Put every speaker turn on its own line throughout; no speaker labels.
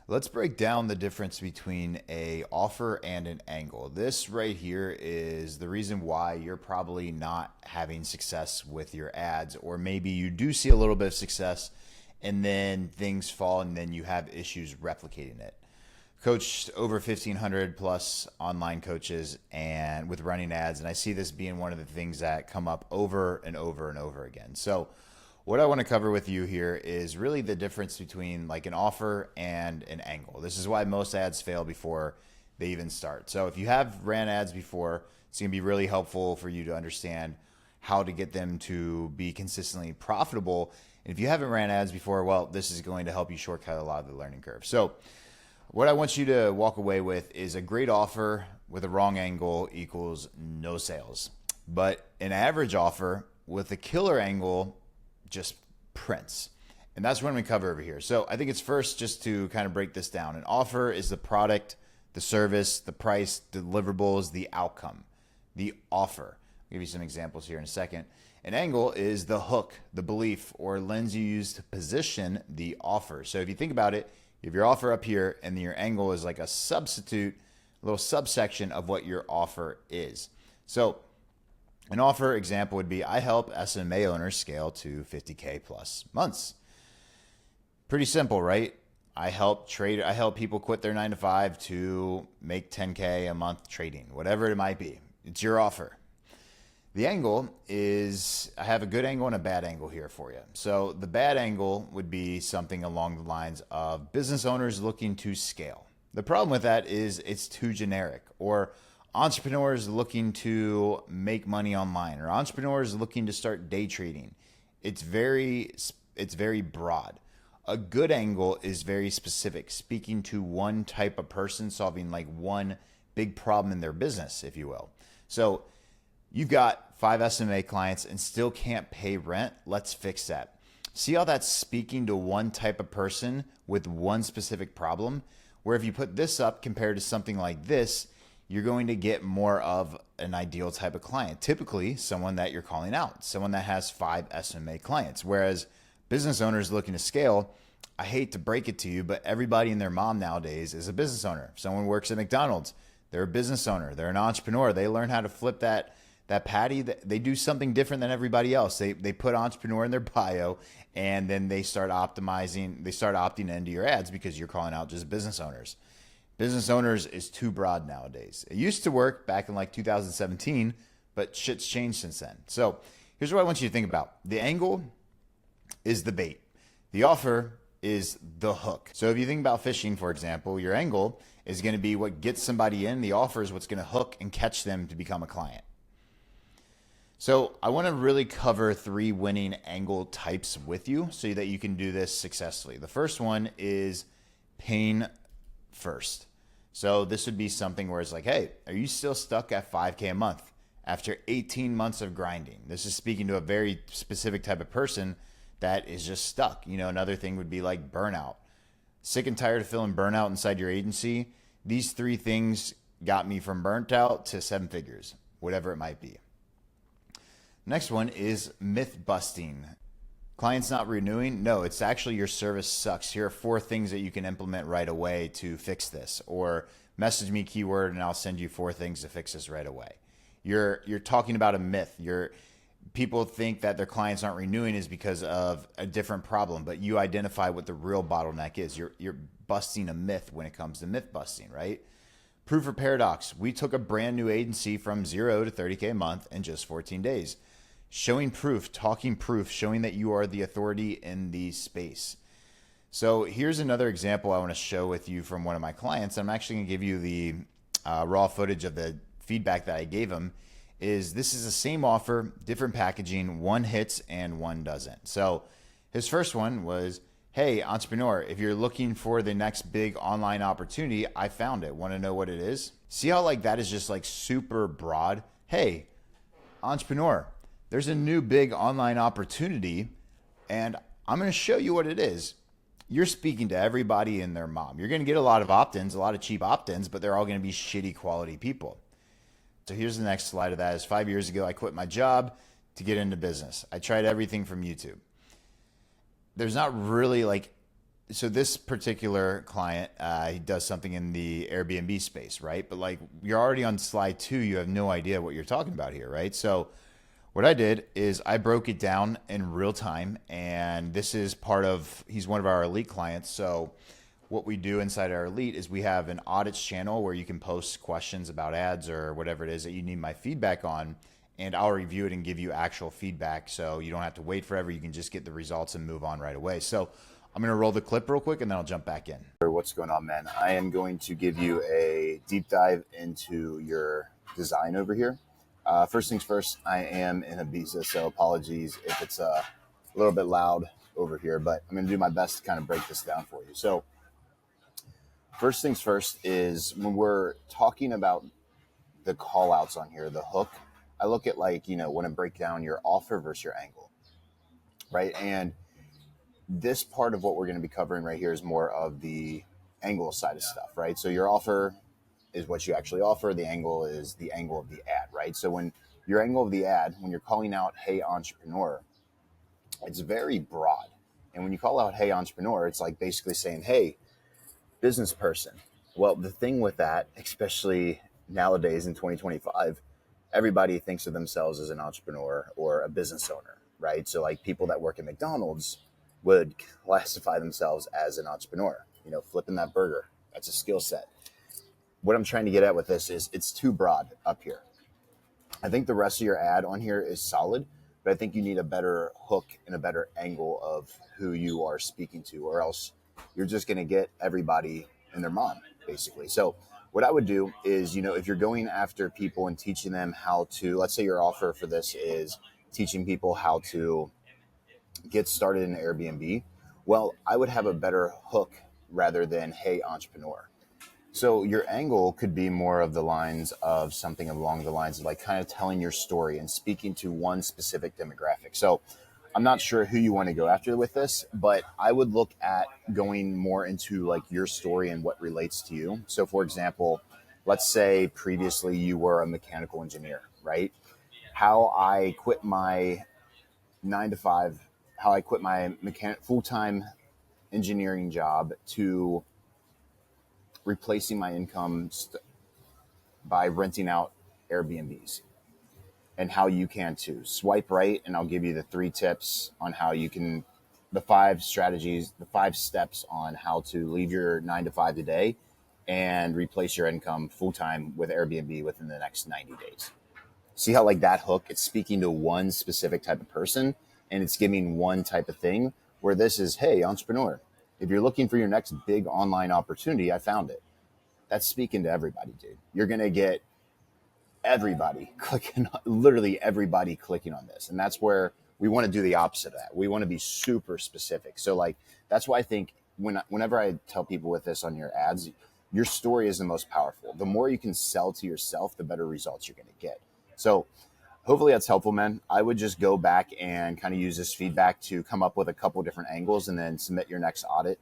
Let's break down the difference between a offer and an angle. This right here is the reason why you're probably not having success with your ads, or maybe you do see a little bit of success and then things fall and then you have issues replicating it. Coached over 1,500 plus online coaches and with running ads, and I see this being one of the things that come up over and over and over again. So what I want to cover with you here is really the difference between like an offer and an angle. This is why most ads fail before they even start. So if you have ran ads before, it's going to be really helpful for you to understand how to get them to be consistently profitable. And if you haven't ran ads before, well, this is going to help you shortcut a lot of the learning curve. So what I want you to walk away with is a great offer with a wrong angle equals no sales. But an average offer with a killer angle just prints. And that's what we cover over here. So I think it's first just to kind of break this down. An offer is the product, the service, the price, deliverables, the outcome, the offer. I'll give you some examples here in a second. An angle is the hook, the belief, or lens you use to position the offer. So if you think about it, you have your offer up here and your angle is like a substitute, a little subsection of what your offer is. So an offer example would be, I help SMA owners scale to 50K plus months. Pretty simple, right? I help people quit their 9 to 5 to make 10K a month trading, whatever it might be. It's your offer. The angle is, I have a good angle and a bad angle here for you. So the bad angle would be something along the lines of business owners looking to scale. The problem with that is it's too generic, or entrepreneurs looking to make money online, or entrepreneurs looking to start day trading. It's very broad. A good angle is very specific, speaking to one type of person, solving like one big problem in their business, if you will. So you've got 5 SMA clients and still can't pay rent. Let's fix that. See how that's speaking to one type of person with one specific problem? Where if you put this up compared to something like this, you're going to get more of an ideal type of client. Typically, someone that you're calling out, someone that has 5 SMA clients. Whereas business owners looking to scale, I hate to break it to you, but everybody and their mom nowadays is a business owner. If someone works at McDonald's, they're a business owner. They're an entrepreneur. They learn how to flip that patty. They do something different than everybody else. They put entrepreneur in their bio, and then they start optimizing. They start opting into your ads because you're calling out just business owners. Business owners is too broad nowadays. It used to work back in like 2017, but shit's changed since then. So here's what I want you to think about. The angle is the bait. The offer is the hook. So if you think about fishing, for example, your angle is going to be what gets somebody in. The offer is what's going to hook and catch them to become a client. So I want to really cover 3 winning angle types with you so that you can do this successfully. The first one is pain first. So this would be something where it's like, hey, are you still stuck at 5K a month after 18 months of grinding? This is speaking to a very specific type of person that is just stuck. You know, another thing would be like burnout. Sick and tired of feeling burnout inside your agency. These 3 things got me from burnt out to 7 figures, whatever it might be. Next one is myth busting. Clients not renewing? No, it's actually your service sucks. Here are 4 things that you can implement right away to fix this. Or message me keyword and I'll send you 4 things to fix this right away. You're talking about a myth. People think that their clients aren't renewing is because of a different problem, but you identify what the real bottleneck is. You're busting a myth when it comes to myth busting, right? Proof or paradox. We took a brand new agency from 0 to 30K a month in just 14 days. Showing proof, talking proof, showing that you are the authority in the space. So here's another example I want to show with you from one of my clients. I'm actually going to give you the raw footage of the feedback that I gave him. This is the same offer, different packaging, one hits and one doesn't. So his first one was, hey, entrepreneur, if you're looking for the next big online opportunity, I found it. Want to know what it is? See how like that is just like super broad? Hey, entrepreneur, there's a new big online opportunity and I'm going to show you what it is. You're speaking to everybody and their mom. You're going to get a lot of opt-ins, a lot of cheap opt-ins, but they're all going to be shitty quality people. So here's the next slide of that. Is 5 years ago, I quit my job to get into business. I tried everything from YouTube. There's not really like so this particular client, he does something in the Airbnb space, right? But like you're already on slide 2, you have no idea what you're talking about here, right? So what I did is I broke it down in real time, and this is part of, he's one of our elite clients. So what we do inside our elite is we have an audits channel where you can post questions about ads or whatever it is that you need my feedback on, and I'll review it and give you actual feedback. So you don't have to wait forever. You can just get the results and move on right away. So I'm going to roll the clip real quick and then I'll jump back in. What's going on, man? I am going to give you a deep dive into your design over here. First things first, I am in Ibiza, so apologies if it's a little bit loud over here, but I'm going to do my best to kind of break this down for you. So first things first is when we're talking about the call outs on here, the hook, I look at like, when I break down your offer versus your angle, right? And this part of what we're going to be covering right here is more of the angle side of stuff, right? So your offer is what you actually offer. The angle is the angle of the ad, right? So when your angle of the ad, when you're calling out, hey, entrepreneur, it's very broad. And when you call out, hey, entrepreneur, it's like basically saying, hey, business person. Well, the thing with that, especially nowadays in 2025, everybody thinks of themselves as an entrepreneur or a business owner, right? So like people that work at McDonald's would classify themselves as an entrepreneur, flipping that burger. That's a skill set. What I'm trying to get at with this is it's too broad up here. I think the rest of your ad on here is solid, but I think you need a better hook and a better angle of who you are speaking to, or else you're just going to get everybody and their mom, basically. So what I would do is, if you're going after people and teaching them how to, let's say your offer for this is teaching people how to get started in Airbnb, well, I would have a better hook rather than, hey, entrepreneur. So your angle could be more of the lines of something along the lines of like kind of telling your story and speaking to one specific demographic. So I'm not sure who you want to go after with this, but I would look at going more into like your story and what relates to you. So for example, let's say previously you were a mechanical engineer, right? How I quit my 9 to 5, how I quit my full-time engineering job to replacing my income by renting out Airbnbs, and how you can too. Swipe right and I'll give you the 3 tips on how you can, the 5 strategies, the 5 steps on how to leave your 9 to 5 today and replace your income full-time with Airbnb within the next 90 days. See how like that hook, it's speaking to one specific type of person and it's giving one type of thing, where this is, hey, entrepreneur, if you're looking for your next big online opportunity, I found it. That's speaking to everybody, dude. You're going to get everybody clicking, literally everybody clicking on this. And that's where we want to do the opposite of that. We want to be super specific. So like, that's why I think whenever I tell people with this on your ads, your story is the most powerful. The more you can sell to yourself, the better results you're going to get. So hopefully that's helpful, man. I would just go back and kind of use this feedback to come up with a couple different angles and then submit your next audit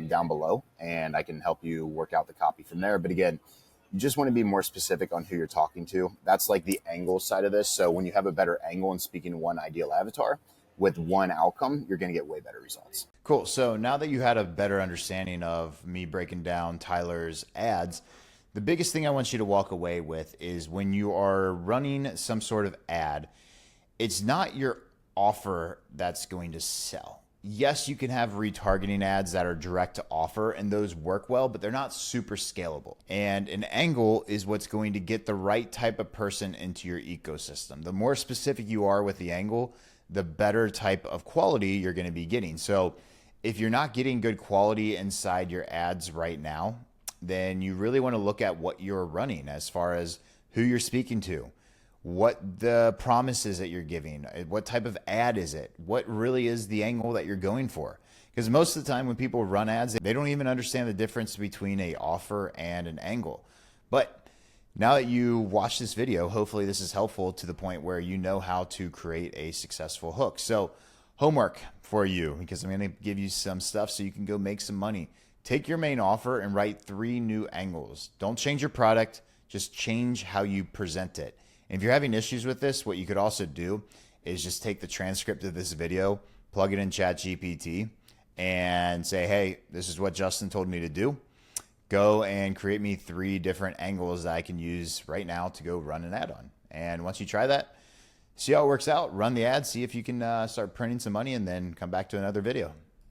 down below. And I can help you work out the copy from there. But again, you just want to be more specific on who you're talking to. That's like the angle side of this. So when you have a better angle and speaking to one ideal avatar with one outcome, you're going to get way better results. Cool. So now that you had a better understanding of me breaking down Tyler's ads, the biggest thing I want you to walk away with is when you are running some sort of ad, it's not your offer that's going to sell. Yes, you can have retargeting ads that are direct to offer and those work well, but they're not super scalable. And an angle is what's going to get the right type of person into your ecosystem. The more specific you are with the angle, the better type of quality you're going to be getting. So if you're not getting good quality inside your ads right now, then you really want to look at what you're running as far as who you're speaking to, what the promise is that you're giving, what type of ad is it, what really is the angle that you're going for. Because most of the time when people run ads, they don't even understand the difference between an offer and an angle. But now that you watch this video, hopefully this is helpful to the point where you know how to create a successful hook. So homework for you, because I'm going to give you some stuff so you can go make some money. Take your main offer and write 3 new angles. Don't change your product, just change how you present it. And if you're having issues with this, what you could also do is just take the transcript of this video, plug it in ChatGPT, and say, hey, this is what Justin told me to do. Go and create me 3 different angles that I can use right now to go run an ad on. And once you try that, see how it works out, run the ad, see if you can start printing some money, and then come back to another video.